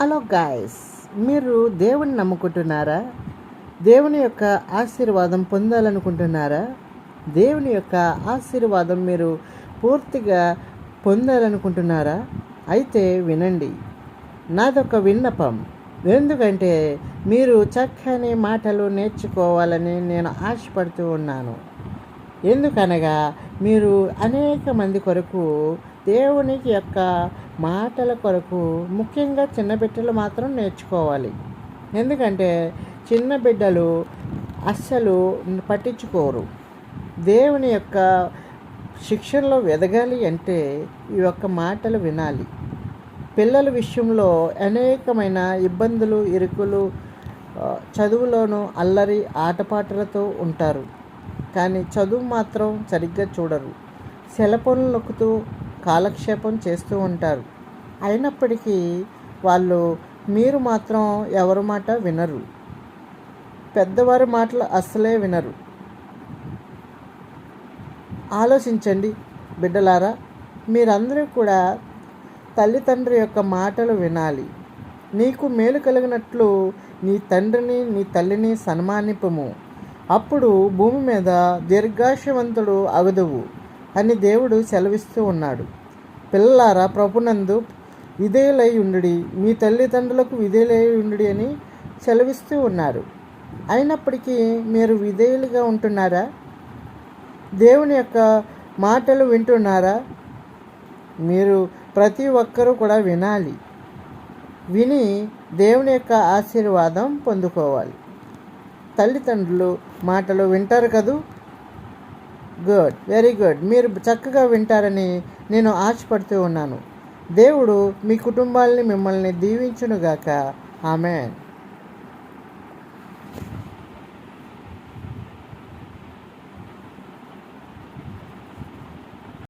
Hello guys, మీరు దేవుని నమ్ముకుంటున్నారా? దేవుని యొక్క ఆశీర్వాదం పొందాలనుకుంటున్నారా? దేవుని యొక్క ఆశీర్వాదం మీరు పూర్తిగా పొందాలనుకుంటున్నారా? అయితే వినండి, నాదొక విన్నపం. ఎందుకంటే మీరు చక్కని మాటలు నేర్చుకోవాలని నేను ఆశపడుతూ ఉన్నాను. ఎందుకనగా మీరు అనేక మంది కొరకు దేవునికి యొక్క మాటల కొరకు ముఖ్యంగా చిన్న బిడ్డలు మాత్రం నేర్చుకోవాలి. ఎందుకంటే చిన్న బిడ్డలు అస్సలు పట్టించుకోరు. దేవుని యొక్క శిక్షణలో ఎదగాలి అంటే ఈ యొక్క మాటలు వినాలి. పిల్లల విషయంలో అనేకమైన ఇబ్బందులు, ఇరుకులు, చదువులోనూ అల్లరి ఆటపాటలతో ఉంటారు. కానీ చదువు మాత్రం సరిగ్గా చూడరు. సెలపనులు నొక్కుతూ కాలక్షేపం చేస్తూ ఉంటారు. అయినప్పటికీ మీరు మాత్రం ఎవరి మాట వినరు. పెద్దవారి మాటలు అస్సలే వినరు. ఆలోచించండి బిడ్డలారా, మీరందరూ కూడా తల్లిదండ్రి యొక్క మాటలు వినాలి. నీకు మేలు కలిగినట్లు నీ తండ్రిని నీ తల్లిని సన్మానింపుము, అప్పుడు భూమి మీద దీర్ఘాయుష్మంతుడు అగుదువు అని దేవుడు సెలవిస్తూ ఉన్నాడు. పిల్లలారా, ప్రభునందు విధేయులై ఉండుడి, మీ తల్లిదండ్రులకు విధేయులై ఉండుడి అని సెలవిస్తూ ఉన్నారు. అయినప్పటికీ మీరు విధేయులుగా ఉంటున్నారా? దేవుని యొక్క మాటలు వింటున్నారా? మీరు ప్రతి ఒక్కరూ కూడా వినాలి. విని దేవుని యొక్క ఆశీర్వాదం పొందుకోవాలి. తల్లిదండ్రులు మాటలు వింటారు కదూ? Good, very good. మీరు చక్కగా వింటారని నేను ఆశపడుతూ ఉన్నాను. దేవుడు మీ కుటుంబాలని మిమ్మల్ని దీవించునుగాక. ఆమేన్.